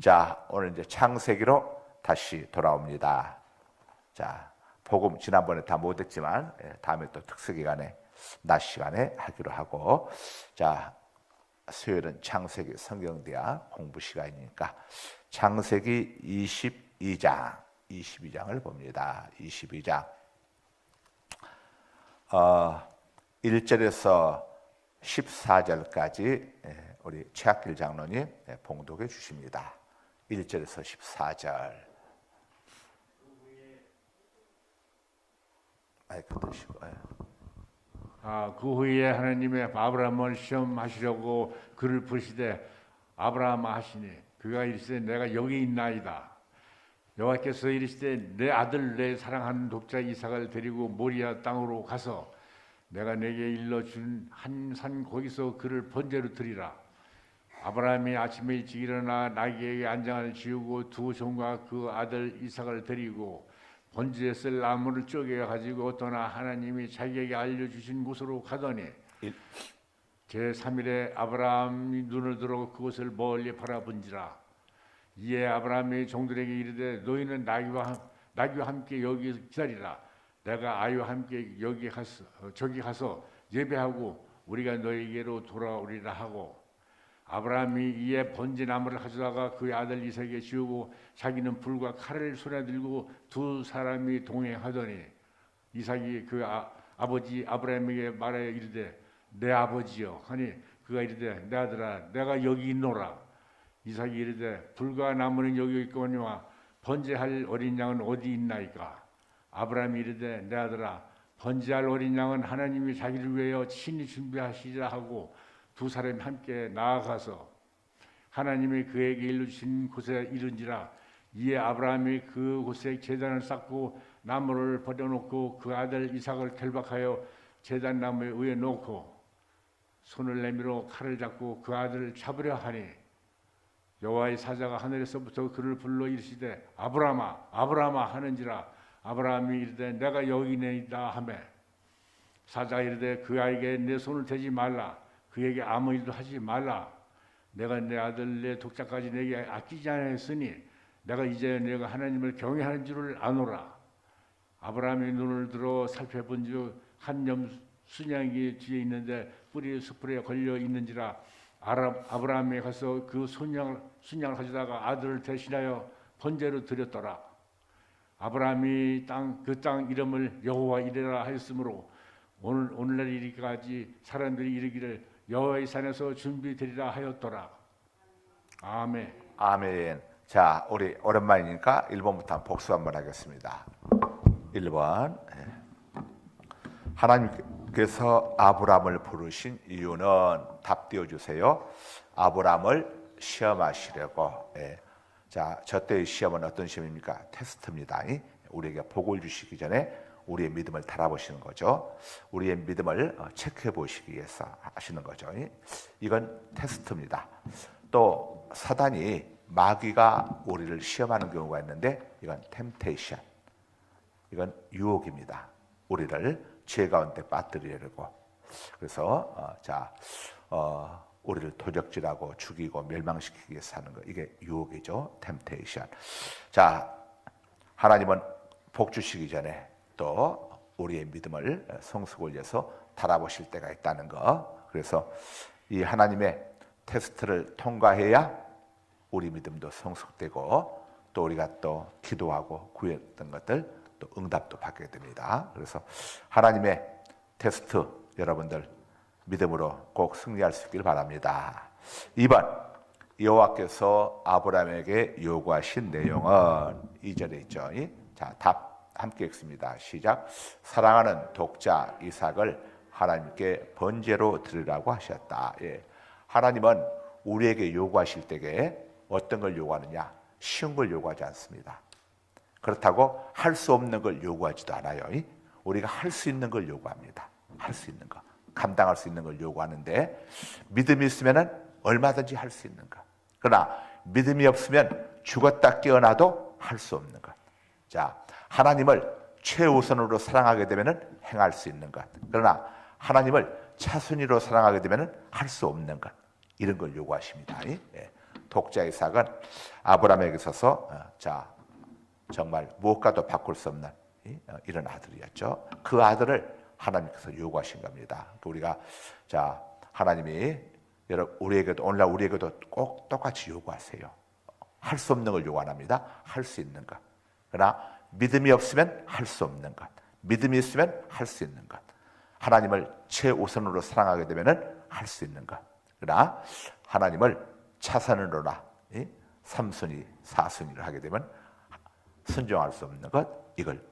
자, 오늘 이제 창세기로 다시 돌아옵니다. 자, 복음 지난번에 다 못했지만 다음에 또 특수기간에 낮 시간에 하기로 하고, 자, 수요일은 창세기 성경대학 공부 시간이니까 창세기 22장을 봅니다. 22장 1절에서 14절까지 우리 최학길 장로님 봉독해 주십니다. 1절에서 14절. 마이크 드시고. 그 후에 하나님의 아브라함을 시험하시려고 그를 부르시되 아브라함아 하시니 그가 이르시되 내가 여기 있나이다. 여호와께서 이르시되 내 아들 내 사랑하는 독자 이삭을 데리고 모리아 땅으로 가서 내가 내게 일러준 한 산 거기서 그를 번제로 드리라. 아브라함이 아침에 일찍 일어나 나귀에게 안장을 지우고 두 종과 그 아들 이삭을 데리고 번제에 쓸 나무를 쪼개 가지고 떠나 하나님이 자기에게 알려주신 곳으로 가더니 제3일에 아브라함이 눈을 들어 그곳을 멀리 바라본지라. 이에 아브라함이 종들에게 이르되 너희는 나귀와 함께 여기 기다리라. 내가 아이와 함께 저기 가서 예배하고 우리가 너희에게로 돌아오리라 하고, 아브라함이 이에 번제나무를 가져다가 그의 아들 이삭에게 지우고 자기는 불과 칼을 손에 들고 두 사람이 동행하더니 이삭이 그 아버지 아브라함에게 말하여 이르되 내 아버지여 하니 그가 이르되 내 아들아 내가 여기 있노라. 이삭이 이르되 불과 나무는 여기 있거니와 번제할 어린 양은 어디 있나이까. 아브라함이 이르되 내 아들아 번제할 어린 양은 하나님이 자기를 위하여 친히 준비하시리라 하고 두 사람이 함께 나아가서 하나님이 그에게 일러주신 곳에 이른지라. 이에 아브라함이 그 곳에 제단을 쌓고 나무를 버려놓고 그 아들 이삭을 결박하여 제단 나무에 위에 놓고 손을 내밀어 칼을 잡고 그 아들을 잡으려 하니 여호와의 사자가 하늘에서부터 그를 불러 이르시되 아브라함아 아브라함아 하는지라. 아브라함이 이르되 내가 여기니이다 하매 사자가 이르되 그 아이에게 내 손을 대지 말라. 그에게 아무 일도 하지 말라. 내가 내 아들 내 독자까지 내게 아끼지 않았으니 내가 이제 내가 하나님을 경외하는 줄을 아노라. 아브라함이 눈을 들어 살펴본즉 한 순양이 뒤에 있는데 뿔이 숯불에 걸려 있는지라. 아브라함이 가서 그 순양을 가져다가 아들을 대신하여 번제로 드렸더라. 아브라함이 그 땅 이름을 여호와 이레라 하였으므로 오늘날 이르기까지 사람들이 이르기를 여호와의 산에서 준비되리라 하였더라. 아멘. 아멘. 자, 우리 오랜만이니까 1번부터 한번 복수 한번 하겠습니다. 1번. 하나님께서 아브라함을 부르신 이유는 답 띄워주세요. 아브라함을 시험하시려고. 자, 저 때의 시험은 어떤 시험입니까? 테스트입니다. 우리에게 복을 주시기 전에 우리의 믿음을 달아보시는 거죠. 우리의 믿음을 체크해 보시기 위해서 하시는 거죠. 이건 테스트입니다. 또 사단이 마귀가 우리를 시험하는 경우가 있는데 이건 템테이션, 이건 유혹입니다. 우리를 죄 가운데 빠뜨리려고. 그래서 우리를 도적질하고 죽이고 멸망시키기 위해서 하는 거, 이게 유혹이죠. 템테이션. 자, 하나님은 복 주시기 전에 또 우리의 믿음을 성숙을 위해서 달아보실 때가 있다는 거. 그래서 이 하나님의 테스트를 통과해야 우리 믿음도 성숙되고 또 우리가 또 기도하고 구했던 것들 또 응답도 받게 됩니다. 그래서 하나님의 테스트 여러분들 믿음으로 꼭 승리할 수 있길 바랍니다. 2번, 여호와께서 아브라함에게 요구하신 내용은 2절에 있죠. 자, 답 함께 읽습니다. 시작. 사랑하는 독자 이삭을 하나님께 번제로 드리라고 하셨다. 하나님은 우리에게 요구하실 때에 어떤 걸 요구하느냐? 쉬운 걸 요구하지 않습니다. 그렇다고 할 수 없는 걸 요구하지도 않아요. 우리가 할 수 있는 걸 요구합니다. 할 수 있는 거, 감당할 수 있는 걸 요구하는데, 믿음이 있으면 얼마든지 할 수 있는 것. 그러나 믿음이 없으면 죽었다 깨어나도 할 수 없는 것. 자, 하나님을 최우선으로 사랑하게 되면 행할 수 있는 것. 그러나 하나님을 차순위로 사랑하게 되면 할 수 없는 것. 이런 걸 요구하십니다. 독자 이삭은 아브라함에게 있어서 자 정말 무엇과도 바꿀 수 없는 이런 아들이었죠. 그 아들을 하나님께서 요구하신 겁니다. 우리가 자 하나님이 우리에게도 오늘날 우리에게도 꼭 똑같이 요구하세요. 할 수 없는 걸 요구 안 합니다. 할 수 있는 것. 그러나 믿음이 없으면 할 수 없는 것. 믿음이 있으면 할 수 있는 것. 하나님을 최우선으로 사랑하게 되면 할 수 있는 것. 그러나 하나님을 차선으로나 3순위, 4순위를 하게 되면 순종할 수 없는 것, 이걸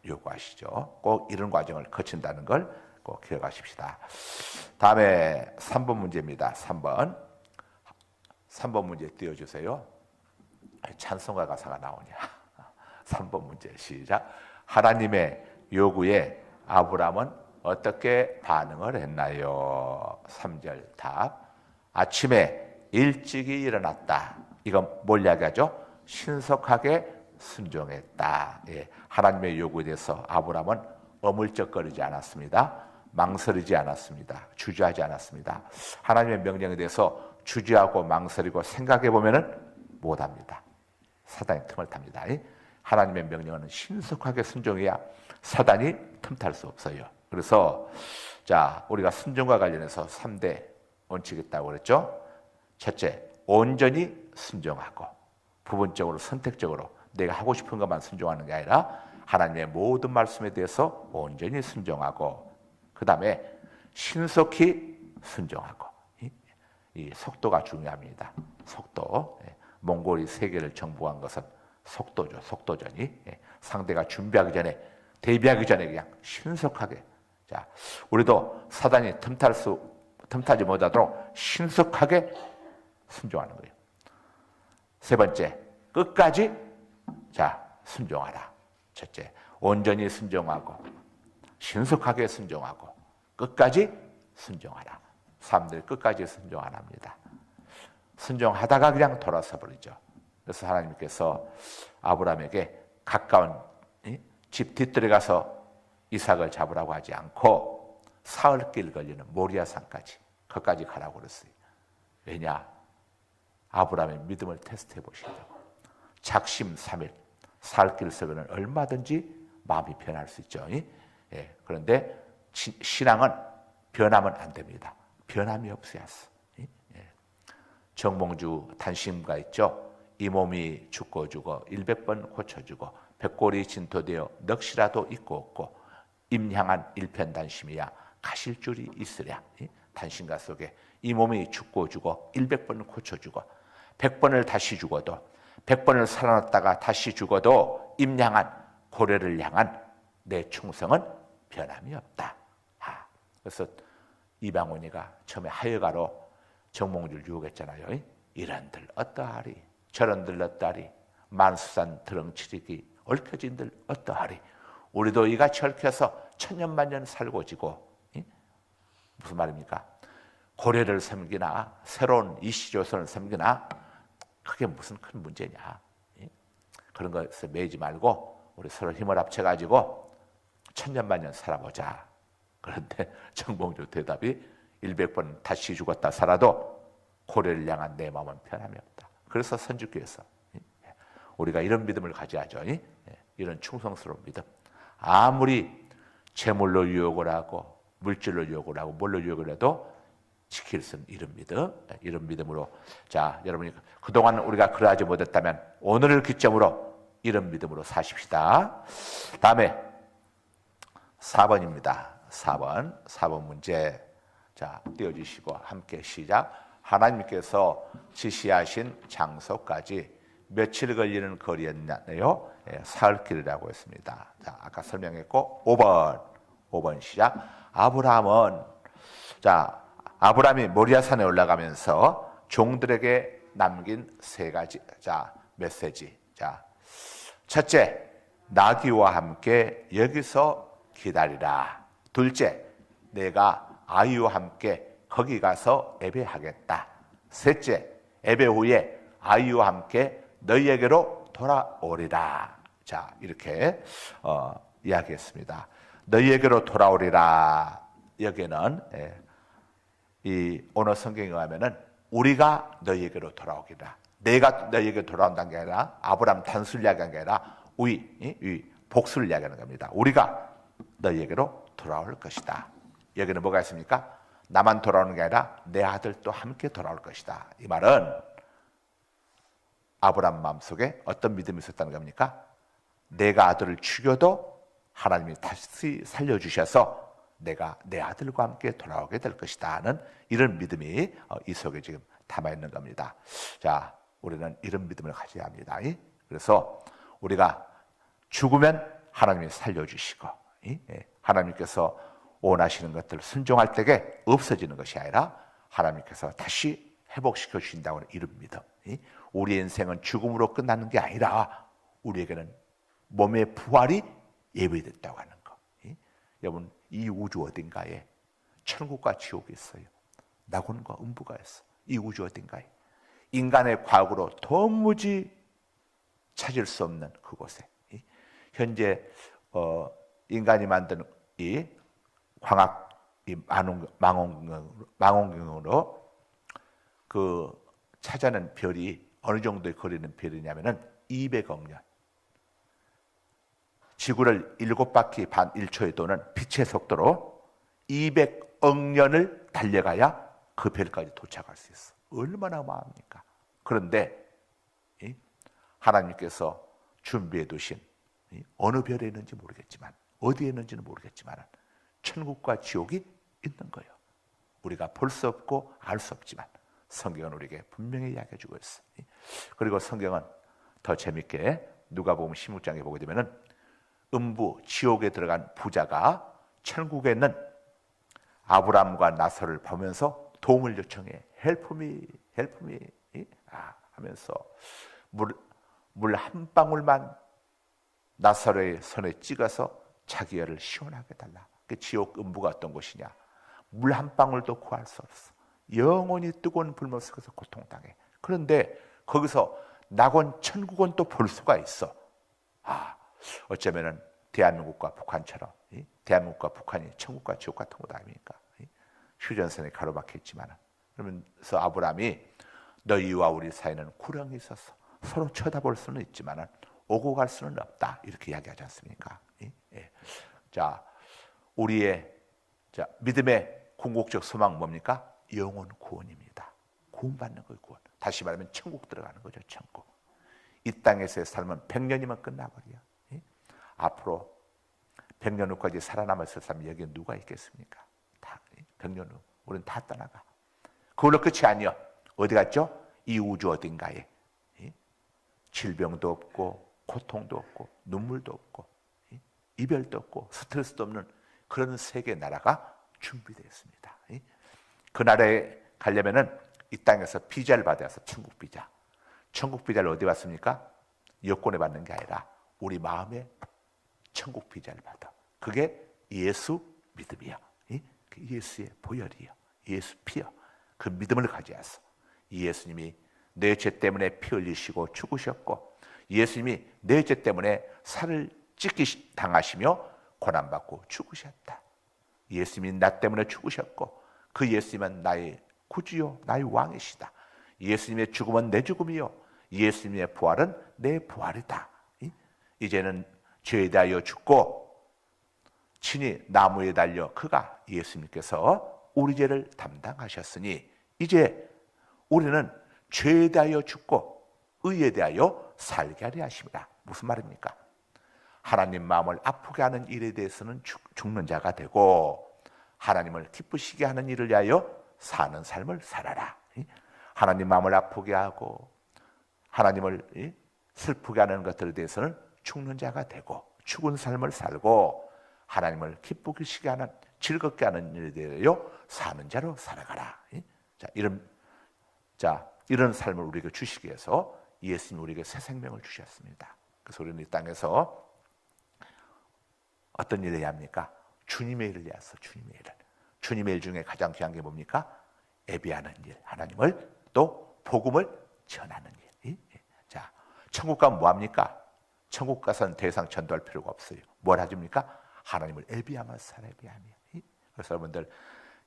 요구하시죠. 꼭 이런 과정을 거친다는 걸 꼭 기억하십시다. 다음에 3번 문제입니다. 3번 문제 띄워주세요. 찬송가 가사가 나오냐. 3번 문제 시작. 하나님의 요구에 아브라함은 어떻게 반응을 했나요? 3절 답. 아침에 일찍이 일어났다. 이건 뭘 이야기하죠? 신속하게 순종했다. 예, 하나님의 요구에 대해서 아브라함은 어물쩍거리지 않았습니다. 망설이지 않았습니다. 주저하지 않았습니다. 하나님의 명령에 대해서 주저하고 망설이고 생각해 보면은 못합니다. 사단이 틈을 탑니다. 하나님의 명령은 신속하게 순종해야 사단이 틈탈 수 없어요. 그래서 자 우리가 순종과 관련해서 3대 원칙이 있다고 그랬죠. 첫째, 온전히 순종하고 부분적으로 선택적으로 내가 하고 싶은 것만 순종하는 게 아니라 하나님의 모든 말씀에 대해서 온전히 순종하고 그 다음에 신속히 순종하고 이 속도가 중요합니다. 속도. 몽골이 세계를 정복한 것은 속도죠. 속도전이. 상대가 준비하기 전에 대비하기 전에 그냥 신속하게. 자, 우리도 사단이 틈타지 못하도록 신속하게 순종하는 거예요. 세 번째, 끝까지 자 순종하라. 첫째, 온전히 순종하고 신속하게 순종하고 끝까지 순종하라. 사람들이 끝까지 순종 안 합니다. 순종하다가 그냥 돌아서 버리죠. 그래서 하나님께서 아브라함에게 가까운 집 뒤뜰에 가서 이삭을 잡으라고 하지 않고 사흘길 걸리는 모리아산까지 거기까지 가라고 그랬어요. 왜냐? 아브라함의 믿음을 테스트해 보시려고. 작심삼일 사흘길 속에는 얼마든지 마음이 변할 수 있죠. 예, 그런데 신앙은 변하면 안 됩니다. 변함이 없어야 했어. 예. 정몽주 단심가 있죠. 이 몸이 죽고 죽어 100번 고쳐주고 백골이 진토되어 넋이라도 있고 없고 임향한 일편단심이야 가실 줄이 있으랴. 단심가 속에 이 몸이 죽고 죽어 100번 고쳐주고 100번을 다시 죽어도 100번을 살아났다가 다시 죽어도 임향한 고래를 향한 내 충성은 변함이 없다. 그래서 이방원이가 처음에 하여가로 정몽주를 유혹했잖아요. 이런들 어떠하리 저런들 어떠하리 만수산 드렁치리기 얽혀진들 어떠하리. 우리도 이같이 얽혀서 천년만년 살고 지고 무슨 말입니까? 고래를 섬기나 새로운 이시조선을 섬기나 그게 무슨 큰 문제냐. 그런 것에 매이지 말고 우리 서로 힘을 합쳐가지고 천년만년 살아보자. 그런데 정몽주 대답이 100번 다시 죽었다 살아도 고래를 향한 내 마음은 변함이 없다. 그래서 선주교에서 우리가 이런 믿음을 가져야죠. 이런 충성스러운 믿음. 아무리 재물로 유혹을 하고 물질로 유혹을 하고 뭘로 유혹을 해도 지킬 수 있는 이런 믿음. 이런 믿음으로 자 여러분이 그동안 우리가 그러하지 못했다면 오늘을 기점으로 이런 믿음으로 사십시다. 다음에 4번입니다. 4번 문제 자 띄워주시고 함께 시작. 하나님께서 지시하신 장소까지 며칠 걸리는 거리였나요? 사흘길이라고 했습니다. 자 아까 설명했고 5번 시작. 아브라함이 모리아산에 올라가면서 종들에게 남긴 세 가지 자 메시지. 자 첫째, 나귀와 함께 여기서 기다리라. 둘째, 내가 아이와 함께 거기 가서 예배하겠다. 셋째, 예배 후에 아이와 함께 너희에게로 돌아오리라. 자 이렇게 이야기했습니다. 너희에게로 돌아오리라. 여기는 이 오늘 성경에 의하면은 우리가 너희에게로 돌아오기라. 내가 너에게 돌아온다는 게 아니라 아브라함 단수를 이야기하는 게 아니라 복수를 이야기하는 겁니다. 우리가 너에게로 돌아올 것이다. 여기는 뭐가 있습니까? 나만 돌아오는 게 아니라 내 아들도 함께 돌아올 것이다. 이 말은 아브라함 마음속에 어떤 믿음이 있었다는 겁니까? 내가 아들을 죽여도 하나님이 다시 살려주셔서 내가 내 아들과 함께 돌아오게 될 것이다 하는 이런 믿음이 이 속에 지금 담아있는 겁니다. 자, 우리는 이런 믿음을 가져야 합니다. 그래서 우리가 죽으면 하나님이 살려주시고 하나님께서 원하시는 것들을 순종할 때에 없어지는 것이 아니라 하나님께서 다시 회복시켜 주신다고 하는 이런 믿음. 우리 인생은 죽음으로 끝나는 게 아니라 우리에게는 몸의 부활이 예비됐다고 하는 거. 여러분, 이 우주 어딘가에 천국과 지옥이 있어요. 낙원과 음부가 있어. 이 우주 어딘가에 인간의 과거로 도무지 찾을 수 없는 그곳에 현재 인간이 만든 이 광학 망원경으로 그 찾아낸 별이 어느 정도의 거리는 별이냐면은 200억 년. 지구를 7바퀴 반 1초에 도는 빛의 속도로 200억 년을 달려가야 그 별까지 도착할 수 있어. 얼마나 많습니까? 그런데 하나님께서 준비해 두신 어느 별에 있는지 모르겠지만 어디에 있는지는 모르겠지만 천국과 지옥이 있는 거예요. 우리가 볼 수 없고 알 수 없지만 성경은 우리에게 분명히 이야기해 주고 있어. 그리고 성경은 더 재밌게 누가복음 16장에 보게 되면은 음부 지옥에 들어간 부자가 천국에 있는 아브라함과 나서를 보면서 도움을 요청해. Help me, help me 하면서 물 한 방울만 나사로의 손에 찍어서 자기 애를 시원하게 달라. 그 지옥 음부가 어떤 곳이냐? 물 한 방울도 구할 수 없어. 영원히 뜨거운 불못 속에서 고통당해. 그런데 거기서 낙원 천국은 또 볼 수가 있어. 어쩌면은 대한민국과 북한처럼 대한민국과 북한이 천국과 지옥 같은 곳 아닙니까? 휴전선에 가로막혀 있지만 그러면서 아브라함이 너희와 우리 사이는 구렁이 있어서 서로 쳐다볼 수는 있지만 오고 갈 수는 없다 이렇게 이야기하지 않습니까? 자, 우리의 믿음의 궁극적 소망은 뭡니까? 영혼 구원입니다. 구원받는 거예요. 구원. 다시 말하면 천국 들어가는 거죠. 천국. 이 땅에서의 삶은 100년이면 끝나버려. 앞으로 100년 후까지 살아남아 있을 사람이 여기에 누가 있겠습니까? 다 100년 후 우리는 다 떠나가. 그걸로 끝이 아니요. 어디 갔죠? 이 우주 어딘가에 질병도 없고 고통도 없고 눈물도 없고 이별도 없고 스트레스도 없는 그런 세계 나라가 준비되어 있습니다. 그 나라에 가려면은 이 땅에서 비자를 받아서 천국 비자. 천국 비자를 어디 받습니까? 여권에 받는 게 아니라 우리 마음에 천국 비자를 받아. 그게 예수 믿음이야. 그 예수의 보혈이요. 예수 피요. 그 믿음을 가져야서 예수님이 내 죄 때문에 피 흘리시고 죽으셨고 예수님이 내 죄 때문에 살을 찢기 당하시며 고난받고 죽으셨다. 예수님이 나 때문에 죽으셨고 그 예수님은 나의 구주요 나의 왕이시다. 예수님의 죽음은 내 죽음이요 예수님의 부활은 내 부활이다. 이제는 죄에 대하여 죽고 친히 나무에 달려 그가 예수님께서 우리 죄를 담당하셨으니 이제 우리는 죄에 대하여 죽고 의에 대하여 살게 하려 하십니다. 무슨 말입니까? 하나님 마음을 아프게 하는 일에 대해서는 죽는 자가 되고 하나님을 기쁘시게 하는 일을 위하여 사는 삶을 살아라. 하나님 마음을 아프게 하고 하나님을 슬프게 하는 것들에 대해서는 죽는 자가 되고 죽은 삶을 살고 하나님을 기쁘시게 하는 즐겁게 하는 일에 대하여 사는 자로 살아가라. 이런 삶을 우리에게 주시기 위해서 예수님이 우리에게 새 생명을 주셨습니다. 그래서 우리는 이 땅에서 어떤 일을 해야 합니까? 주님의 일을 해야 해서 주님의 일을. 주님의 일 중에 가장 귀한 게 뭡니까? 예배하는 일, 하나님을 또 복음을 전하는 일. 자, 천국 가면 뭐합니까? 천국 가서는 더 이상 전도할 필요가 없어요. 뭘 하십니까? 하나님을 예배하면서 예배하며. 그래서 여러분들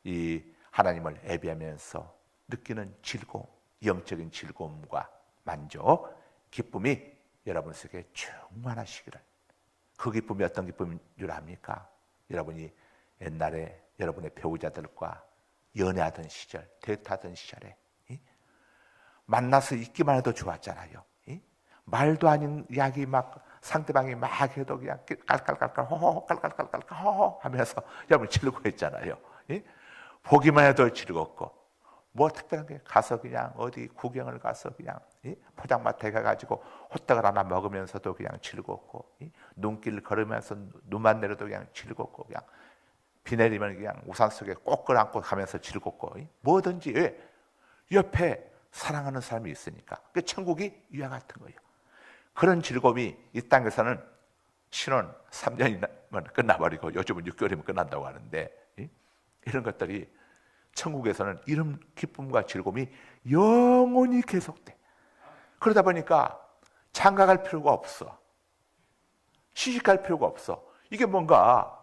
이 하나님을 예배하면서 느끼는 즐거움, 영적인 즐거움과 만족, 기쁨이 여러분 속에 충만하시기를. 그 기쁨이 어떤 기쁨인 줄 압니까? 여러분이 옛날에 여러분의 배우자들과 연애하던 시절, 데이트하던 시절에 만나서 있기만 해도 좋았잖아요. 말도 아닌 이야기 막 상대방이 막 해도 그냥 깔깔깔깔 호호 깔깔깔깔 호호 하면서 여러분 즐거워했잖아요. 보기만 해도 즐겁고, 뭐 특별한 게 가서 그냥 어디 구경을 가서 그냥 포장마차에 가가지고 호떡을 하나 먹으면서도 그냥 즐겁고, 눈길 걸으면서 눈만 내려도 그냥 즐겁고, 그냥 비 내리면 그냥 우산 속에 꼭 끌어안고 가면서 즐겁고, 뭐든지 왜? 옆에 사랑하는 사람이 있으니까. 그 천국이 이와 같은 거예요. 그런 즐거움이 이 땅에서는 신혼 3년이면 끝나버리고 요즘은 6개월이면 끝난다고 하는데, 이런 것들이 천국에서는 이런 기쁨과 즐거움이 영원히 계속돼. 그러다 보니까 장가갈 필요가 없어. 시집갈 필요가 없어. 이게 뭔가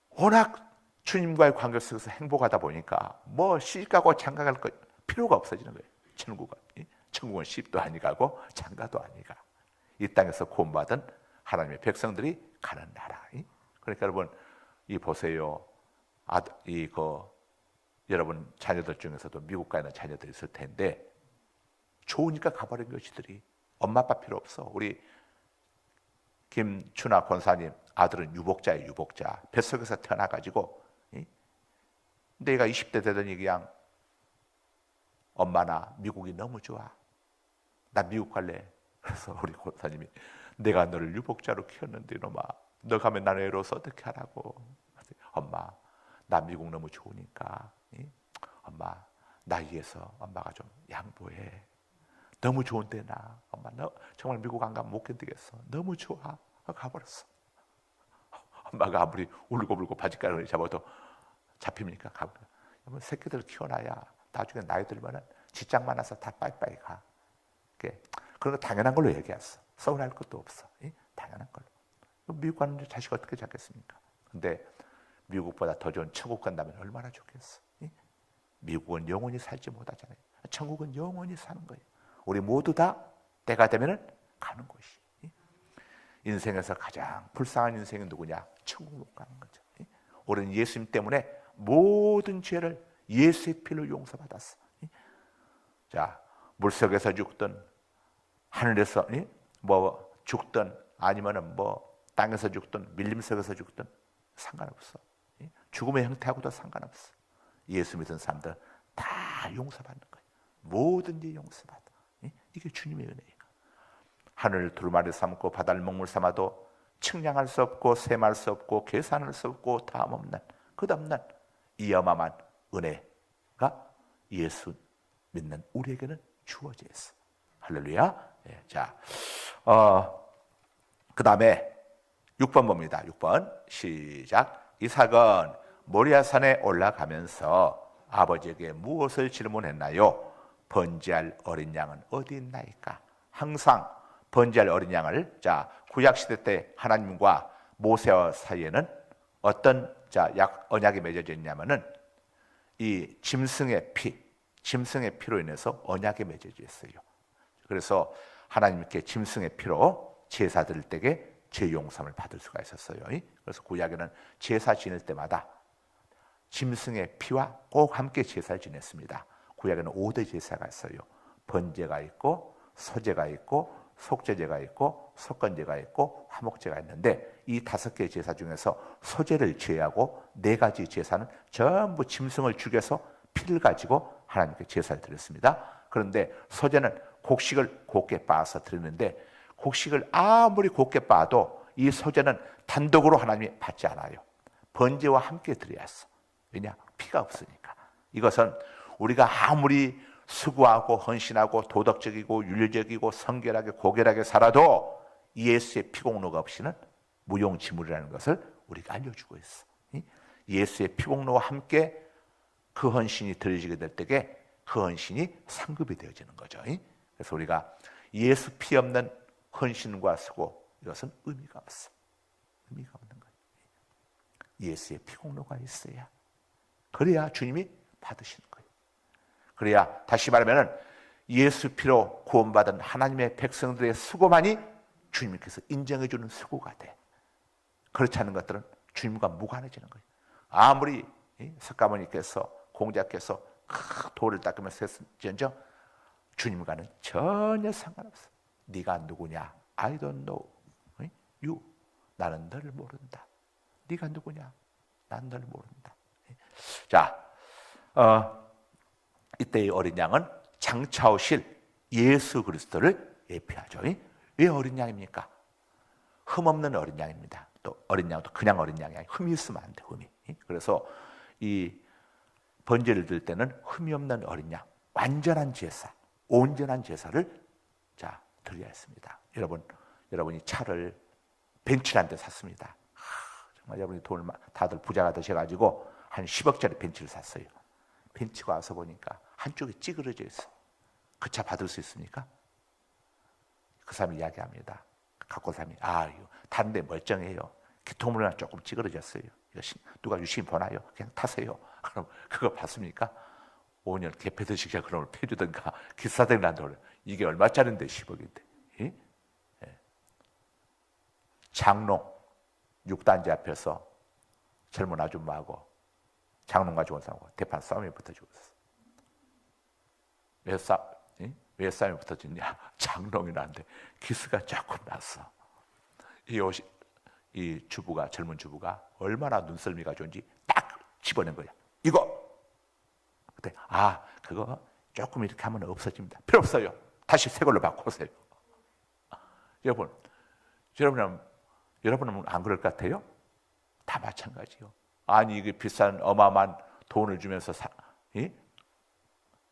워낙 주님과의 관계 속에서 행복하다 보니까 뭐 시집가고 장가갈 거 필요가 없어지는 거예요. 천국은 시집도 아니 가고 장가도 아니 가. 이 땅에서 구원받은 하나님의 백성들이 가는 나라. 그러니까 여러분 이 보세요. 여러분 자녀들 중에서도 미국 가 있는 자녀들이 있을 텐데 좋으니까 가버린 것이들이 엄마 아빠 필요 없어. 우리 김춘아 권사님 아들은 유복자예요. 유복자. 뱃속에서 태어나가지고 내가 20대 되더니 그냥 엄마 나 미국이 너무 좋아. 나 미국 갈래. 그래서 우리 권사님이 내가 너를 유복자로 키웠는데 이놈아 너 가면 나는 외로워서 어떻게 하라고. 엄마 나 미국 너무 좋으니까 엄마 나 위해서 엄마가 좀 양보해. 너무 좋은데 나 엄마 너 정말 미국 안 가면 못 견디겠어. 너무 좋아. 가버렸어. 엄마가 아무리 울고불고 바짓가랑을 잡아도 잡힙니까? 가버려. 새끼들 키워놔야 나중에 나이 들면은 직장 많아서 다 빠이빠이 가. 그런 거 당연한 걸로 얘기했어. 서운할 것도 없어. 당연한 걸로. 미국 가는 자식 어떻게 잡겠습니까? 근데 미국보다 더 좋은 천국 간다면 얼마나 좋겠어. 미국은 영원히 살지 못하잖아요. 천국은 영원히 사는 거예요. 우리 모두 다 때가 되면 가는 곳이. 인생에서 가장 불쌍한 인생이 누구냐? 천국 못 가는 거죠. 우리는 예수님 때문에 모든 죄를 예수의 피로 용서받았어. 자, 물속에서 죽든 하늘에서 뭐 죽든 아니면은 뭐 땅에서 죽든 밀림 속에서 죽든 상관없어. 죽음의 형태하고도 상관없어. 예수 믿은 사람들 다 용서받는 거예요. 뭐든지 용서받아. 이게 주님의 은혜예요. 하늘을 두루마리 삼고 바다를 먹물 삼아도 측량할 수 없고 셈할 수 없고 계산할 수 없고 다음 없는 끝없는 이 어마어마한 은혜가 예수 믿는 우리에게는 주어져 있어. 할렐루야. 네, 자, 그 다음에 6번 봅니다. 6번 시작. 이삭은 모리아산에 올라가면서 아버지에게 무엇을 질문했나요? 번제할 어린 양은 어디 있나이까? 항상 번제할 어린 양을, 자, 구약시대 때 하나님과 모세와 사이에는 어떤 언약이 맺어져 있냐면은 이 짐승의 피로 인해서 언약이 맺어져 있어요. 그래서 하나님께 짐승의 피로 제사 드릴 때에 죄 용서를 받을 수가 있었어요. 그래서 구약에는 제사 지낼 때마다 짐승의 피와 꼭 함께 제사를 지냈습니다. 구약에는 5대 제사가 있어요. 번제가 있고 소제가 있고 속죄제가 있고 속건제가 있고 화목제가 있는데 이 5개의 제사 중에서 소제를 제외하고 4가지 제사는 전부 짐승을 죽여서 피를 가지고 하나님께 제사를 드렸습니다. 그런데 소제는 곡식을 곱게 빻아서 드리는데 곡식을 아무리 곱게 빻아도 이 소제는 단독으로 하나님이 받지 않아요. 번제와 함께 드려야 했어. 왜냐? 피가 없으니까. 이것은 우리가 아무리 수고하고 헌신하고 도덕적이고 윤리적이고 성결하게 고결하게 살아도 예수의 피공로가 없이는 무용지물이라는 것을 우리가 알려주고 있어. 예수의 피공로와 함께 그 헌신이 드려지게 될 때에 그 헌신이 상급이 되어지는 거죠. 그래서 우리가 예수 피 없는 헌신과 수고, 이것은 의미가 없어. 의미가 없는 거예요. 예수의 피공로가 있어야, 그래야 주님이 받으시는 거예요. 그래야, 다시 말하면 예수 피로 구원받은 하나님의 백성들의 수고만이 주님께서 인정해 주는 수고가 돼. 그렇지 않은 것들은 주님과 무관해지는 거예요. 아무리 석가모니께서 공자께서 돌을 닦으면서 했을지언정 주님과는 전혀 상관없어. 네가 누구냐? I don't know you. 나는 너를 모른다. 네가 누구냐? 난 너를 모른다. 자, 이때의 어린 양은 장차 오실 예수 그리스도를 예표하죠. 왜 어린 양입니까? 흠없는 어린 양입니다. 또 어린 양도 그냥 어린 양이 아니고 흠이 있으면 안 돼. 흠이. 그래서 이 번제를 들 때는 흠이 없는 어린 양, 완전한 제사, 온전한 제사를 자 드려야 했습니다. 여러분이 차를 벤츠를 한 대 샀습니다. 정말 여러분이 돈을 다들 부자가 되셔가지고 한 10억짜리 벤츠를 샀어요. 벤츠가 와서 보니까 한쪽이 찌그러져 있어. 그 차 받을 수 있습니까? 그 사람이 이야기합니다. 갖고 온 사람이 이거 다른 데 멀쩡해요. 기통물이나 조금 찌그러졌어요. 누가 유심히 보나요? 그냥 타세요. 그럼 그거 받습니까? 5년 개폐드시게 그럼 패주든가 기사들난다. 이게 얼마짜리인데 10억인데. 예? 장롱 6단지 앞에서 젊은 아줌마하고 장롱 가지고 온 사람하고 대판 싸움이 붙어 죽었어. 왜 싸움이 붙어졌냐? 장롱이라는데 기스가 조금 났어. 이 주부가, 젊은 주부가 얼마나 눈썰미가 좋은지 딱 집어낸 거야. 이거! 그때 그거 조금 이렇게 하면 없어집니다. 필요 없어요. 다시 새 걸로 바꾸세요. 여러분은 안 그럴 것 같아요? 다 마찬가지요. 아니 이게 비싼 어마어마한 돈을 주면서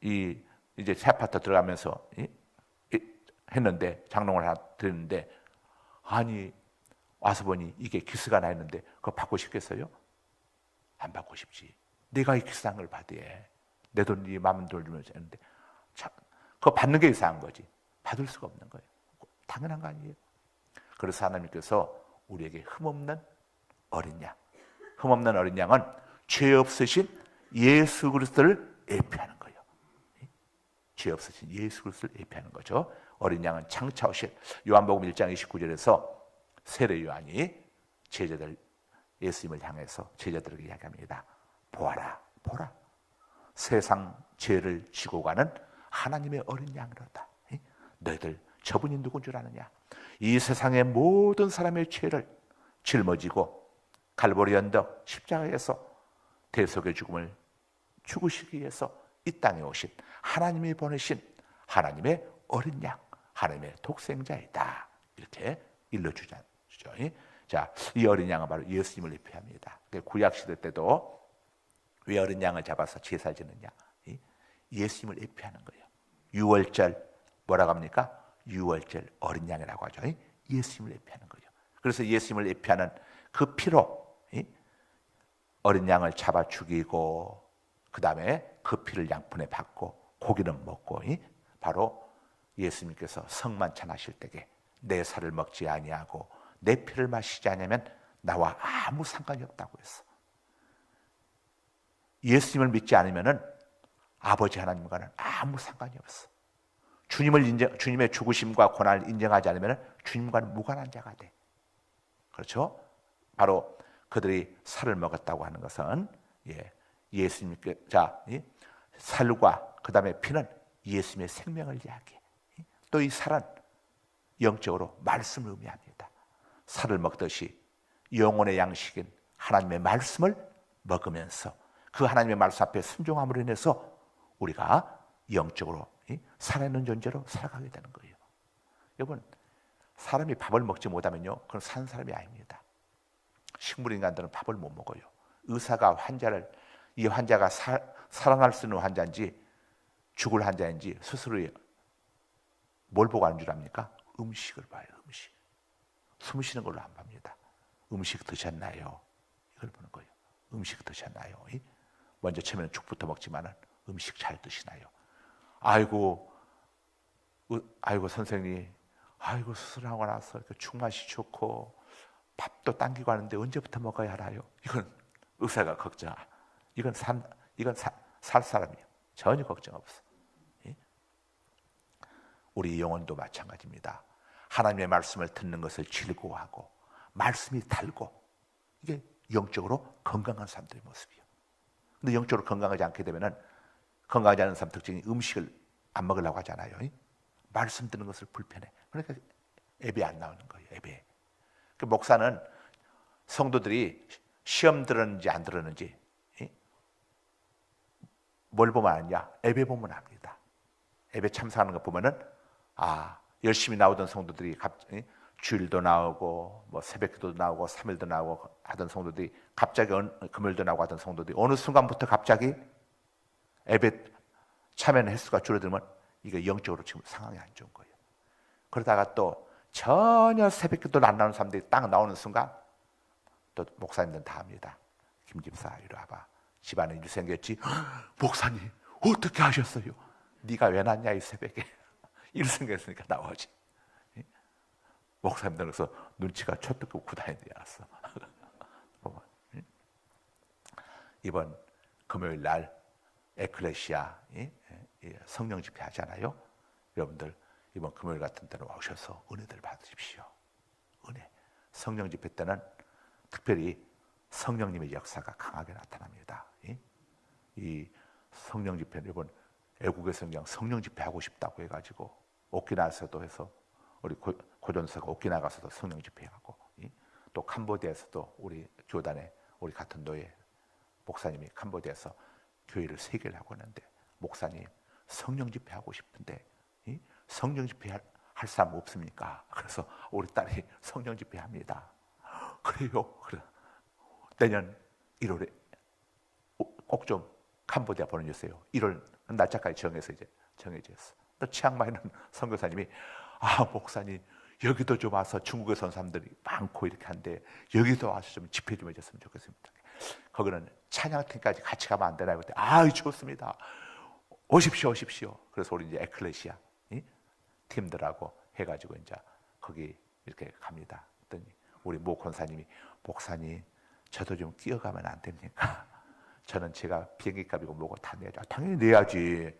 이제 새 아파트 들어가면서 했는데 장롱을 하나 드렸는데 아니 와서 보니 이게 기스가 나 있는데 그거 받고 싶겠어요? 안 받고 싶지. 내가 이 기스한 걸 받아야 내 돈 네 마음 돌주면서 했는데 그거 받는 게 이상한 거지. 받을 수가 없는 거예요. 당연한 거 아니에요. 그래서 하나님께서 우리에게 흠없는 어린 양, 흠없는 어린 양은 죄 없으신 예수 그리스도를 예표하는 거예요. 죄 없으신 예수 그리스도를 예표하는 거죠. 어린 양은 장차 오실 요한복음 1장 29절에서 세례 요한이 제자들 예수님을 향해서 제자들에게 이야기합니다. 보아라, 보라. 세상 죄를 지고 가는 하나님의 어린 양이로다. 너희들 저분이 누군 줄 아느냐? 이 세상의 모든 사람의 죄를 짊어지고 갈보리 언덕 십자가에서 대속의 죽음을 죽으시기 위해서 이 땅에 오신 하나님이 보내신 하나님의 어린 양, 하나님의 독생자이다. 이렇게 일러주죠. 자, 이 어린 양은 바로 예수님을 예표합니다. 구약 시대 때도 왜 어린 양을 잡아서 제사 지느냐? 예수님을 예표하는 거예요. 유월절 뭐라고 합니까? 유월절 어린 양이라고 하죠. 예수님을 예표하는 거예요. 그래서 예수님을 예표하는 그 피로 어린 양을 잡아 죽이고 그 다음에 그 피를 양푼에 받고 고기는 먹고 바로 예수님께서 성만찬하실 때에 내 살을 먹지 아니하고 내 피를 마시지 않으면 나와 아무 상관이 없다고 했어. 예수님을 믿지 않으면 아버지 하나님과는 아무 상관이 없어. 주님의 죽으심과 고난을 인정하지 않으면 주님과는 무관한 자가 돼. 그렇죠? 바로 그들이 살을 먹었다고 하는 것은 예수님께 살과 그 다음에 피는 예수님의 생명을 이야기해. 또 이 살은 영적으로 말씀을 의미합니다. 살을 먹듯이 영혼의 양식인 하나님의 말씀을 먹으면서 그 하나님의 말씀 앞에 순종함으로 인해서 우리가 영적으로 살아있는 존재로 살아가게 되는 거예요. 여러분, 사람이 밥을 먹지 못하면요, 그건 산 사람이 아닙니다. 식물인간들은 밥을 못 먹어요. 의사가 이 환자가 살아날 수 있는 환자인지 죽을 환자인지 스스로 뭘 보고 하는 줄 압니까? 음식을 봐요. 음식. 숨 쉬는 걸로 안 봅니다. 음식 드셨나요? 이걸 보는 거예요. 음식 드셨나요? 먼저 처음에는 죽부터 먹지만은 음식 잘 드시나요? 아이고 선생님, 수술하고 나서 죽 맛이 좋고 밥도 당기고 하는데 언제부터 먹어야 하나요? 이건 의사가 걱정. 이건 살 사람이에요. 전혀 걱정 없어. 우리 영혼도 마찬가지입니다. 하나님의 말씀을 듣는 것을 즐거워하고 말씀이 달고, 이게 영적으로 건강한 사람들의 모습이에요. 근데 영적으로 건강하지 않게 되면은, 건강하지 않은 사람 특징이 음식을 안 먹으려고 하잖아요. 말씀 듣는 것을 불편해. 그러니까 예배 안 나오는 거예요. 예배. 그 목사는 성도들이 시험 들었는지 안 들었는지 뭘 보면 아냐? 예배 보면 압니다. 예배 참석하는 거 보면은, 아, 열심히 나오던 성도들이 갑자기 주일도 나오고 뭐 새벽기도 나오고 3일도 나오고 하던 성도들이 갑자기 금요일도 나오고 하던 성도들이 어느 순간부터 갑자기 예배 참여하는 횟수가 줄어들면, 이게 영적으로 지금 상황이 안 좋은 거예요. 그러다가 또 전혀 새벽기도를 안 나오는 사람들이 딱 나오는 순간, 또 목사님들은 다 합니다. 김 집사 이리 와봐. 집안에 일 생겼지. 목사님 어떻게 하셨어요? 네가 왜 났냐 이 새벽에. 일 생겼으니까 나오지. 목사님들 그래서 눈치가 초특급 구다인데 알았어. 이번 금요일 날 에클레시아 성령 집회 하잖아요. 여러분들 이번 금요일 같은 때는 오셔서 은혜들 받으십시오. 은혜. 성령 집회 때는 특별히 성령님의 역사가 강하게 나타납니다. 이 성령 집회, 이번 애국의 성령 집회 하고 싶다고 해가지고 오키나와에서도 해서 우리 고전사가 오키나와 가서도 성령 집회하고, 또 캄보디아에서도 우리 교단에 우리 같은 노예 목사님이 캄보디아에서 교회를 3개를 하고 있는데, 목사님 성령 집회 하고 싶은데 성령 집회 할 사람 없습니까? 그래서 우리 딸이 성령 집회 합니다. 그래요? 그래. 내년 1월에 꼭 좀 캄보디아 보내주세요. 1월 날짜까지 정해서 이제 정해졌어. 또 치앙마이는 선교사님이, 아 목사님 여기도 좀 와서 중국에서 온 사람들이 많고 이렇게 한데 여기도 와서 좀 집회 좀 해줬으면 좋겠습니다. 거기는 찬양팀까지 같이 가면 안 되나요? 그때 아 좋습니다. 오십시오. 그래서 우리 이제 에클레시아 팀들하고 해가지고 이제 거기 이렇게 갑니다. 그랬더니 우리 모 권사님이, 목사님 저도 좀 끼어가면 안 됩니까? 저는 제가 비행기 값이고 뭐고 다 내야죠. 아, 당연히 내야지.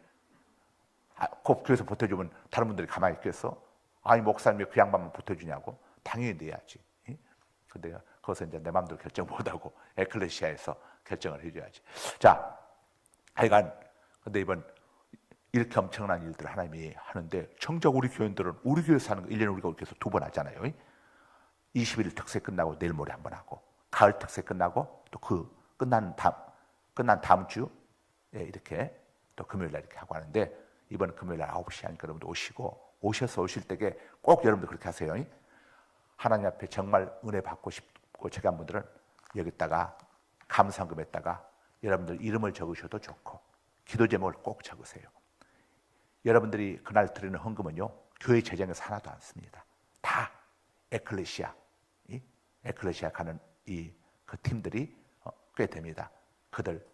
그 교회에서 보태주면 다른 분들이 가만히 있겠어? 아니 목사님이 그 양반만 보태주냐고? 당연히 내야지. 근데 거기서 이제 내 마음대로 결정 못하고 에클레시아에서 결정을 해줘야지. 자, 하여간 근데 이번 이렇게 엄청난 일들을 하나님이 하는데, 정작 우리 교인들은 우리 교회에서 하는 거 1년에 우리가 교회에서 2번 하잖아요. 20일 특세 끝나고 내일 모레 한 번 하고, 가을 특세 끝나고 또 그 끝난 다음 주 이렇게 또 금요일 날 이렇게 하고 하는데, 이번 금요일 날 9시 하니까 여러분들 오셔서 오실 때에 꼭 여러분들 그렇게 하세요. 하나님 앞에 정말 은혜 받고 싶고 제가 분들은 여기다가 감사금에다가 여러분들 이름을 적으셔도 좋고 기도 제목을 꼭 적으세요. 여러분들이 그날 드리는 헌금은요, 교회 재정에서 하나도 안 씁니다. 다 에클레시아 가는 그 팀들이 꽤 됩니다. 그들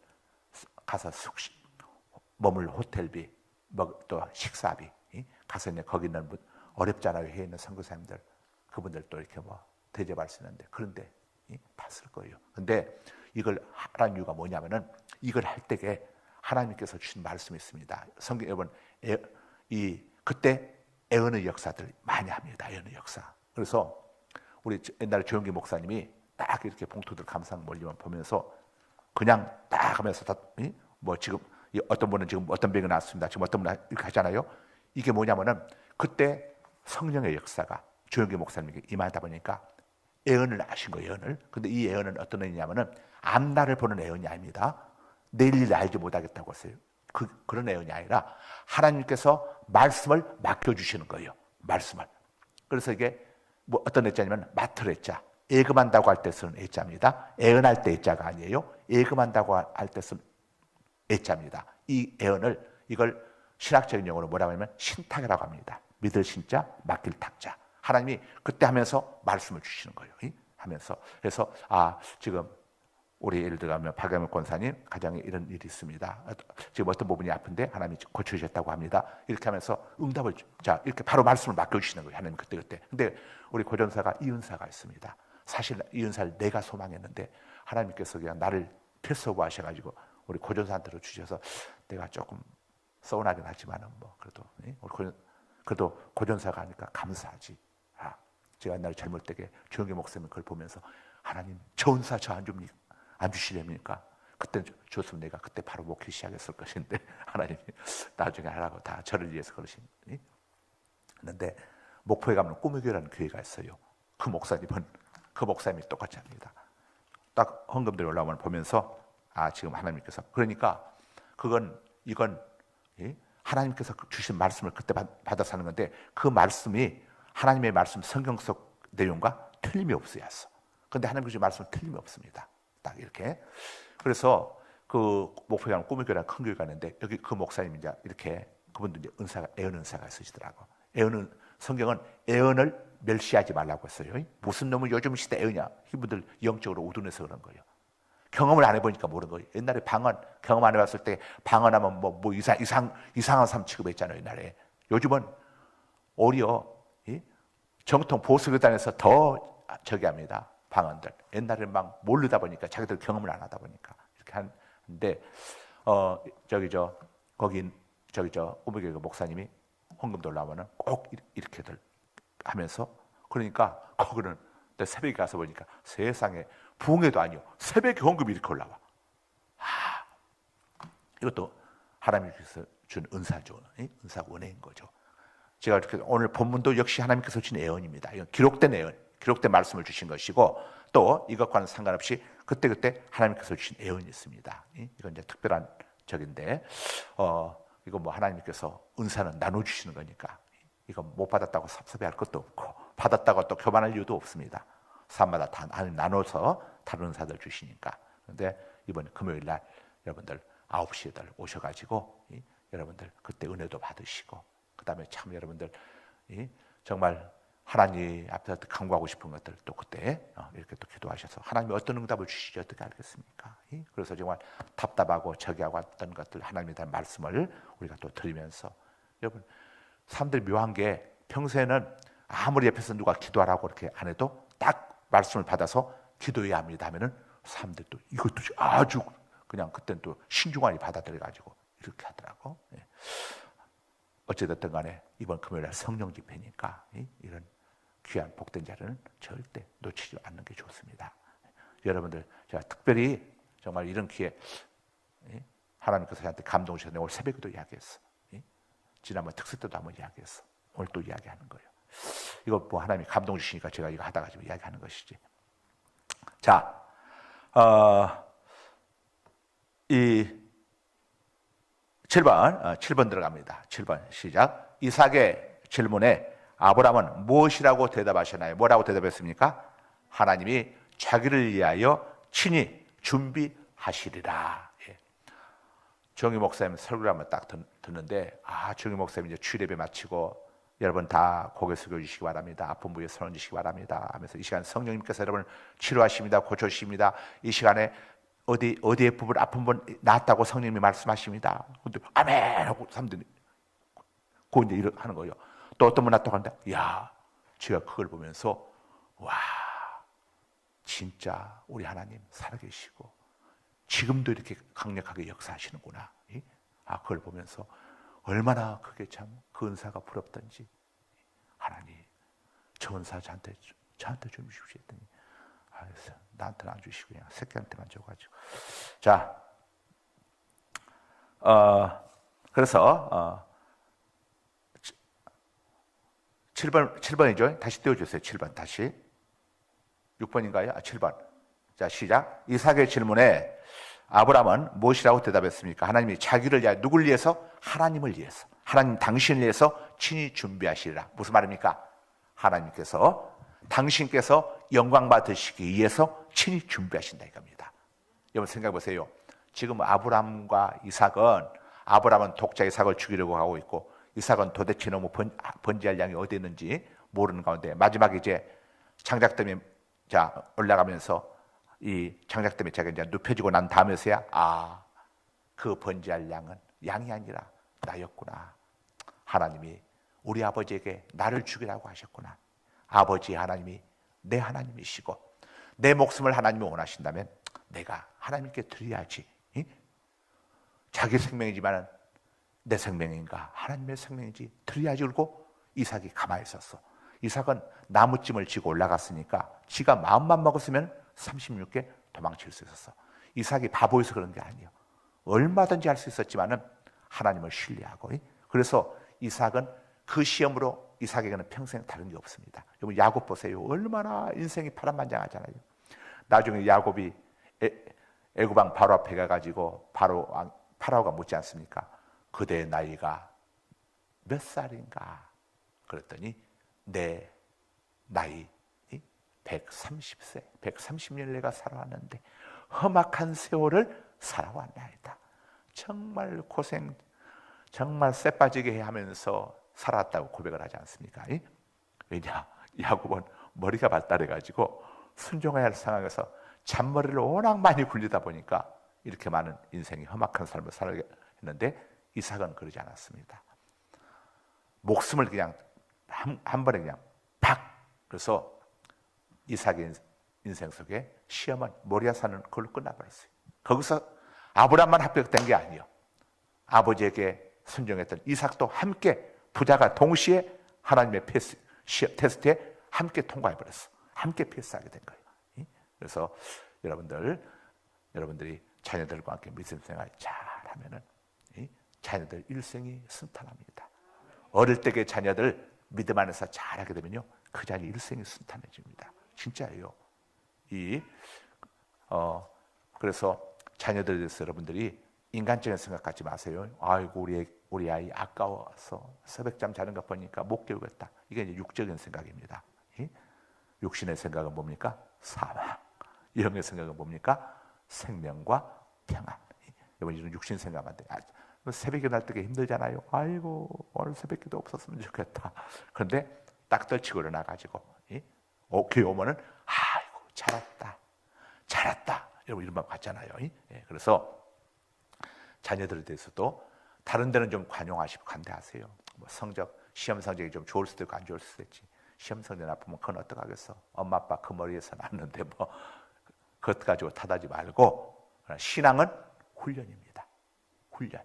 가서 머물 호텔비, 또 식사비, 가서 이제 거기 있는 분, 어렵잖아요. 해에 있는 선교사님들, 그분들 또 이렇게 뭐 대접할 수 있는데, 그런데 다 쓸 거예요. 근데 이걸 하라는 이유가 뭐냐면은, 이걸 할 때에 하나님께서 주신 말씀이 있습니다. 성경 여러분, 그때 애언의 역사들 많이 합니다. 애언의 역사. 그래서 우리 옛날에 조영기 목사님이 딱 이렇게 봉투들 감상 몰리만 보면서 그냥 딱 하면서 뭐 지금 어떤 분은 지금 어떤 병이 났습니다. 지금 어떤 분은 이렇게 하잖아요. 이게 뭐냐면은 그때 성령의 역사가 조영기 목사님에게 임하다 보니까 애언을 하신 거예요. 애언을. 근데 이 애언은 어떤 애언이냐면은 앞날을 보는 애언이 아닙니다. 내일 일 알지 못하겠다고 했어요. 그런 애언이 아니라 하나님께서 말씀을 맡겨주시는 거예요. 말씀을. 그래서 이게 뭐 어떤 애자냐면 맡을 애자. 예금한다고 할 때 쓰는 애자입니다. 애언할 때 애자가 아니에요. 예금한다고 할 때 쓰는 애자입니다. 이 애언을, 이걸 신학적인 용어로 뭐라고 하냐면 신탁이라고 합니다. 믿을 신자, 맡길 탁자. 하나님이 그때 하면서 말씀을 주시는 거예요. 하면서. 그래서 지금 우리 예를 들면 박영혁 권사님 가정에 이런 일이 있습니다. 지금 어떤 부분이 아픈데 하나님이 고쳐주셨다고 합니다. 이렇게 하면서 응답을 이렇게 바로 말씀을 맡겨주시는 거예요. 하나님 그때. 근데 우리 고전사가 이은사가 있습니다. 사실 이은사를 내가 소망했는데 하나님께서 그냥 나를 필수고 하셔가지고 우리 고전사한테로 주셔서 내가 조금 서운하긴 하지만은 뭐 그래도 그래도 고전사가 하니까 감사하지. 제가 옛날에 젊을 때에 조영기 목사님 그걸 보면서 하나님 저 은사 저 안 주시렵니까? 그때 줬으면 내가 그때 바로 목회 시작했을 것인데 하나님이 나중에 하라고 다 저를 위해서 그러시니. 그런데 목포에 가면 꿈의교회라는 교회가 있어요. 그 목사님이 똑같이 합니다. 딱 헌금들이 올라오면 보면서 지금 하나님께서 그러니까 이건 하나님께서 주신 말씀을 그때 받아서 하는 건데 그 말씀이 하나님의 말씀 성경 속 내용과 틀림이 없어야 했어. 그런데 하나님 주신 말씀은 틀림이 없습니다. 딱 이렇게. 그래서 그 목포에 가면 꿈의교회라는 큰 교회가 있는데 여기 그 목사님이 이제 이렇게 그분도 이제 애언 은사가 있으시더라고. 성경은 애언을 멸시하지 말라고 했어요. 무슨 놈은 요즘 시대 애언이야. 이분들 영적으로 우둔해서 그런 거예요. 경험을 안 해보니까 모르는 거예요. 옛날에 경험 안 해봤을 때 방언하면 뭐 이상한 삶 취급했잖아요. 옛날에. 요즘은 오히려 정통 보수교단에서 더 저기 합니다. 방언들. 옛날에는 막 모르다 보니까 자기들 경험을 안 하다 보니까 이렇게 하는데 꿈의교회 목사님이 헌금도 올라오면은 꼭 이렇게들 하면서 그러니까 거기는 새벽에 가서 보니까 세상에 부흥회도 아니요 새벽에 헌금이 이렇게 올라와. 이것도 하나님께서 준 은사죠. 은사가 은혜인 거죠. 제가 이렇게 오늘 본문도 역시 하나님께서 주신 애언입니다. 이건 기록된 애언, 기록된 말씀을 주신 것이고 또 이것과는 상관없이 그때 하나님께서 주신 애언이 있습니다. 이건 이제 특별한 적인데 이거 뭐 하나님께서 은사는 나눠주시는 거니까 이거 못 받았다고 섭섭해할 것도 없고 받았다고 또 교만할 이유도 없습니다. 사람마다 다 나눠서 다른 은사들 주시니까. 그런데 이번 금요일 날 여러분들 9시에들 오셔가지고 여러분들 그때 은혜도 받으시고 그 다음에 참 여러분들 정말 하나님 앞에서 간구하고 싶은 것들 또 그때 이렇게 또 기도하셔서 하나님이 어떤 응답을 주시지 어떻게 알겠습니까? 그래서 정말 답답하고 저기하고 왔던 것들 하나님에 대한 말씀을 우리가 또 들으면서 여러분 사람들이 묘한 게 평소에는 아무리 옆에서 누가 기도하라고 이렇게 안 해도 딱 말씀을 받아서 기도해야 합니다 하면은 사람들이 또 이것도 아주 그냥 그때는 또 신중하게 받아들여가지고 이렇게 하더라고. 어찌됐든 간에 이번 금요일날 성령 집회니까 이런 귀한 복된 자리는 절대 놓치지 않는 게 좋습니다. 여러분들 제가 특별히 정말 이런 기회 하나님께서 저한테 감동 주셨는데 오늘 새벽에도 이야기했어. 지난번 특수 때도 한번 이야기했어. 오늘 또 이야기하는 거예요. 이거 뭐 하나님이 감동 주시니까 제가 이거 하다가 지금 이야기하는 것이지. 자, 이 7번 들어갑니다. 7번 시작. 이삭의 질문에 아브라함은 무엇이라고 대답하셨나요? 뭐라고 대답했습니까? 하나님이 자기를 위하여 친히 준비하시리라. 정희 목사님 설교를 한번 딱 듣는데 정희 목사님 이제 주일예배 마치고 여러분 다 고개 숙여 주시기 바랍니다. 아픈 부위에 손 얹으시기 바랍니다 하면서 이 시간 성령님께서 여러분을 치료하십니다. 고쳐주십니다. 이 시간에 어디에 부분 아픈 분 낫다고 성령님이 말씀하십니다. 근데 아멘 하고 사람들이 그 이제 이렇게 하는 거예요. 또 어떤 분 낫다고 한다. 야, 제가 그걸 보면서 와, 진짜 우리 하나님 살아계시고 지금도 이렇게 강력하게 역사하시는구나. 그걸 보면서 얼마나 그게 참 그 은사가 부럽던지 하나님 저 은사 저한테 좀 주십시오 했더니 나한테는 안 주시고 그냥 새끼한테만 줘가지고 자 그래서 7번이죠. 다시 띄워주세요. 7번 다시 6번인가요? 7번 자 시작. 이삭의 질문에 아브라함은 무엇이라고 대답했습니까? 하나님이 자기를 위하여 누굴 위해서? 하나님을 위해서 하나님 당신을 위해서 친히 준비하시리라. 무슨 말입니까? 하나님께서 당신께서 영광 받으시기 위해서 친히 준비하신다 이겁니다. 여러분 생각해 보세요. 지금 아브라함과 이삭은 아브라함은 독자 이삭을 죽이려고 하고 있고 이삭은 도대체 너무 번지할 양이 어디 있는지 모르는 가운데 마지막에 이제 장작더미 올라가면서 이 장작더미 제가 이제 눕혀지고 난 다음에서야 그 번지할 양은 양이 아니라 나였구나. 하나님이 우리 아버지에게 나를 죽이라고 하셨구나. 아버지 하나님이 내 하나님이시고 내 목숨을 하나님이 원하신다면 내가 하나님께 드려야지. 자기 생명이지만 내 생명인가 하나님의 생명인지 드려야지. 그리고 이삭이 가만히 있었어. 이삭은 나무찜을 지고 올라갔으니까 지가 마음만 먹었으면 36개 도망칠 수 있었어. 이삭이 바보여서 그런 게 아니에요. 얼마든지 할 수 있었지만은 하나님을 신뢰하고. 그래서 이삭은 그 시험으로 이삭에게는 평생 다른 게 없습니다. 여러분 야곱 보세요. 얼마나 인생이 파란만장하잖아요. 나중에 야곱이 애굽 왕 바로 앞에 가가지고 파라오가 묻지 않습니까? 그대의 나이가 몇 살인가? 그랬더니 내 나이 130세, 130년 내가 살아왔는데 험악한 세월을 살아왔나이다. 정말 고생, 정말 쇠 빠지게 하면서 살았다고 고백을 하지 않습니까? 왜냐? 야곱은 머리가 발달해가지고 순종해야 할 상황에서 잔머리를 워낙 많이 굴리다 보니까 이렇게 많은 인생이 험악한 삶을 살게 했는데 이삭은 그러지 않았습니다. 목숨을 그냥 한 번에 그냥 팍! 그래서 이삭의 인생 속에 시험은 모리아산은 그걸로 끝나버렸어요. 거기서 아브라함만 합격된 게 아니에요. 아버지에게 순종했던 이삭도 함께 부자가 동시에 하나님의 테스트에 함께 통과해버렸어. 함께 패스하게 된 거예요. 그래서 여러분들이 자녀들과 함께 믿음 생활 잘하면은 자녀들 일생이 순탄합니다. 어릴 때의 자녀들 믿음 안에서 잘하게 되면요, 그 자녀 일생이 순탄해집니다. 진짜예요. 그래서 자녀들에 대해서 여러분들이 인간적인 생각 갖지 마세요. 아이고 우리 아이 아까워서 새벽잠 자는 거 보니까 못 깨우겠다. 이게 이제 육적인 생각입니다. 육신의 생각은 뭡니까? 사망. 영의 생각은 뭡니까? 생명과 평안. 여러분 이런 육신 생각만 돼. 새벽에 날 때가 힘들잖아요. 아이고 오늘 새벽기도 없었으면 좋겠다. 그런데 딱 떨치고 일어나가지고 교회 오면은 아이고 잘했다. 여러분 이런 말 같잖아요. 그래서 자녀들에 대해서도 다른 데는 좀 관용하시고 관대하세요. 뭐 시험 성적이 좀 좋을 수도 있고 안 좋을 수도 있지. 시험 성적 나쁘면 그건 어떡하겠어. 엄마 아빠 그 머리에서 났는데 뭐 그것 가지고 탓하지 말고, 신앙은 훈련입니다. 훈련.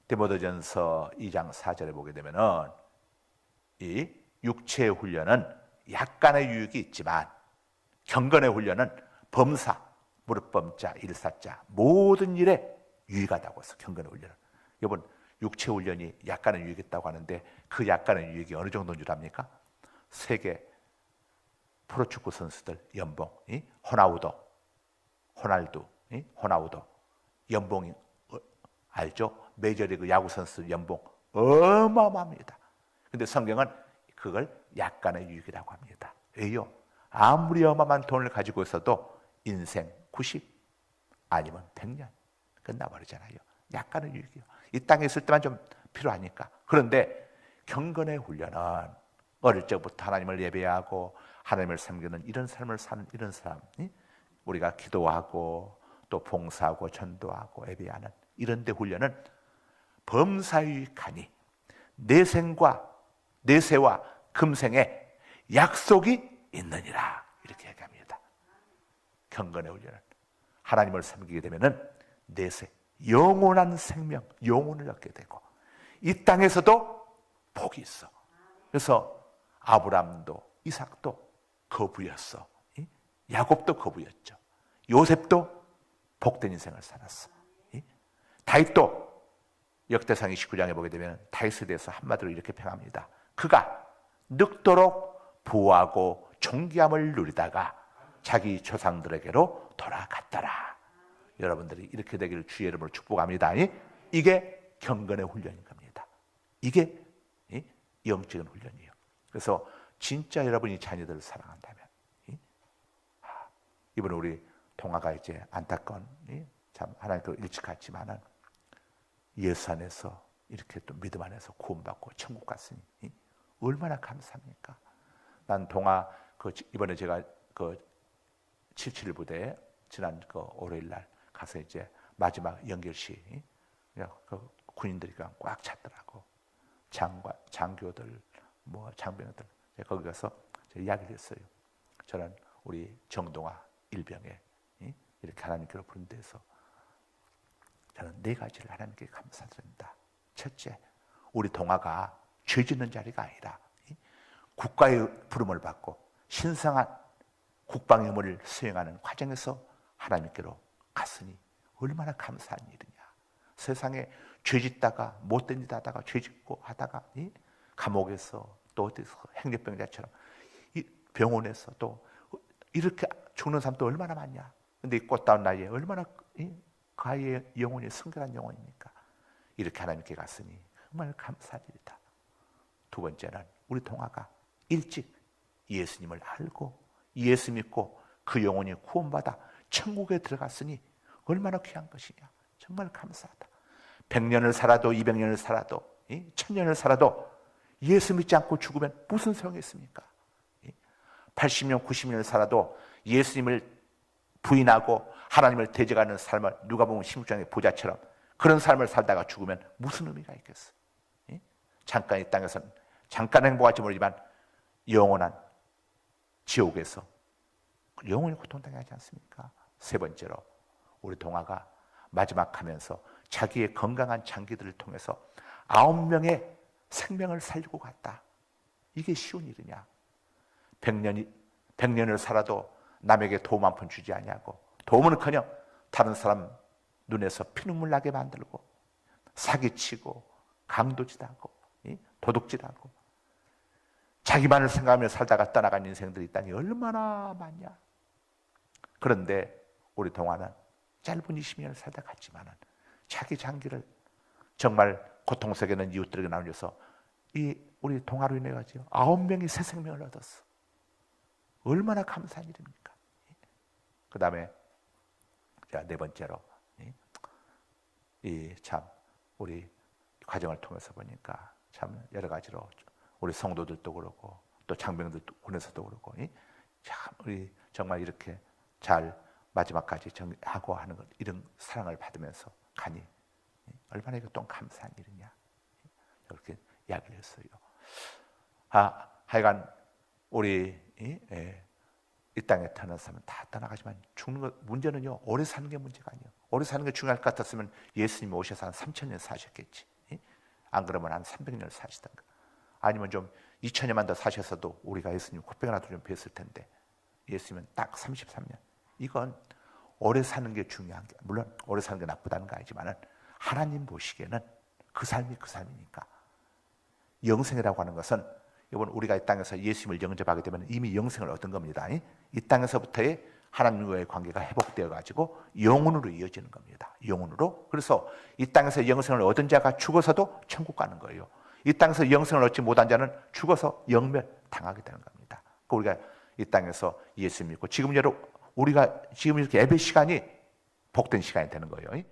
디모데전서 2장 4절에 보게 되면은 이 육체의 훈련은 약간의 유익이 있지만 경건의 훈련은 범사, 무릇범자, 일사자 모든 일에 유익하다고 해서 경건의 훈련은. 여러분 육체 훈련이 약간의 유익이 있다고 하는데 그 약간의 유익이 어느 정도인 줄 압니까? 세계 프로축구 선수들 연봉, 호날두 연봉이 알죠? 메이저리그 야구 선수 연봉 어마어마합니다. 근데 성경은 그걸 약간의 유익이라고 합니다. 왜요? 아무리 어마어마한 돈을 가지고 있어도 인생 90 아니면 100년 끝나버리잖아요. 약간의 유익이요. 이 땅에 있을 때만 좀 필요하니까. 그런데 경건의 훈련은 어릴 적부터 하나님을 예배하고 하나님을 섬기는 이런 삶을 사는 이런 사람, 우리가 기도하고 또 봉사하고 전도하고 예배하는 이런 데 훈련은 범사유익하니 내세와 금생에 약속이 있느니라 이렇게 얘기합니다. 경건의 훈련은 하나님을 섬기게 되면은 내세 영원한 생명, 영혼을 얻게 되고 이 땅에서도 복이 있어. 그래서 아브람도 이삭도 거부였어. 야곱도 거부였죠. 요셉도 복된 인생을 살았어. 다윗도 역대상 29장에 보게 되면 다윗에 대해서 한마디로 이렇게 평합니다. 그가 늙도록 부하고 존귀함을 누리다가 자기 조상들에게로 돌아갔더라. 여러분들이 이렇게 되기를 주의 이름으로 축복합니다. 이게 경건의 훈련인 겁니다. 이게 영적인 훈련이에요. 그래서 진짜 여러분이 자녀들을 사랑한다면, 이번에 우리 동아가 이제 안타까운, 참 하나님께로 일찍 갔지만은 예수 안에서 이렇게 또 믿음 안에서 구원받고 천국 갔으니 얼마나 감사합니까? 난 동아 이번에 제가 77 부대에 지난 월요일 날 가서 이제 마지막 연결식, 그 군인들이 꽉 찼더라고. 장교들, 뭐 장병들. 거기 가서 이야기를 했어요. 저는 우리 정동아 일병에 이렇게 하나님께로 부른 데서 저는 4가지를 하나님께 감사드립니다. 첫째, 우리 동아가 죄 짓는 자리가 아니라 국가의 부름을 받고 신성한 국방의 의무를 수행하는 과정에서 하나님께로 갔으니 얼마나 감사한 일이냐. 세상에 죄 짓다가 못된 짓 하다가 죄 짓고 하다가 감옥에서 또 어디서 행렬병자처럼 병원에서 또 이렇게 죽는 사람도 얼마나 많냐. 근데 이 꽃다운 나이에 얼마나 그 아이의 영혼이 성결한 영혼입니까? 이렇게 하나님께 갔으니 정말 감사한 일이다. 두 번째는 우리 동화가 일찍 예수님을 알고 예수 믿고 그 영혼이 구원받아 천국에 들어갔으니 얼마나 귀한 것이냐. 정말 감사하다. 100년을 살아도 200년을 살아도 1000년을 살아도 예수 믿지 않고 죽으면 무슨 소용이 있습니까? 80년 90년을 살아도 예수님을 부인하고 하나님을 대적하는 삶을 누가 보면 16장의 부자처럼 그런 삶을 살다가 죽으면 무슨 의미가 있겠어? 잠깐 이 땅에서는 잠깐 행복할지 모르지만 영원한 지옥에서 영원히 고통당하지 않습니까? 세 번째로 우리 동화가 마지막 하면서 자기의 건강한 장기들을 통해서 9명의 생명을 살리고 갔다. 이게 쉬운 일이냐? 100년을 살아도 남에게 도움 한 푼 주지 아니하고 도움은커녕 다른 사람 눈에서 피눈물 나게 만들고 사기치고 강도질하고 도둑질하고 자기만을 생각하며 살다가 떠나간 인생들이 있다니 얼마나 많냐. 그런데 우리 동화는 짧은 20년을 살다 갔지만은 자기 장기를 정말 고통 속에는 이웃들에게 나누어서 이 우리 동화로 인해 가지고 9명이 새 생명을 얻었어. 얼마나 감사한 일입니까? 그 다음에 네 번째로 이 참 우리 과정을 통해서 보니까 참 여러 가지로 우리 성도들도 그렇고 또 장병들도 군에서도 그렇고 참 우리 정말 이렇게 잘 마지막까지 정하고 하는 것 이런 사랑을 받으면서 가니 얼마나 이거 또 감사한 일이냐 이렇게 이야기를 했어요. 하여간 우리 이 땅에 태어난 사람은 다 떠나가지만 죽는 것 문제는요 오래 사는 게 문제가 아니에요. 오래 사는 게 중요할 것 같았으면 예수님이 오셔서 한 3000년 사셨겠지. 안 그러면 한 300년 사시던가 아니면 좀 2000년만 더 사셨어도 우리가 예수님 코빼기라도 좀 뵀을 텐데 예수님은 딱 33년. 이건 오래 사는 게 중요한 게 물론 오래 사는 게 나쁘다는 거 아니지만 하나님 보시기에는 그 삶이 그 삶이니까 영생이라고 하는 것은 이번 우리가 이 땅에서 예수님을 영접하게 되면 이미 영생을 얻은 겁니다. 이 땅에서부터의 하나님과의 관계가 회복되어 가지고 영혼으로 이어지는 겁니다. 영혼으로. 그래서 이 땅에서 영생을 얻은 자가 죽어서도 천국 가는 거예요. 이 땅에서 영생을 얻지 못한 자는 죽어서 영멸 당하게 되는 겁니다. 우리가 이 땅에서 예수 믿고 지금 우리가 지금 이렇게 예배 시간이 복된 시간이 되는 거예요.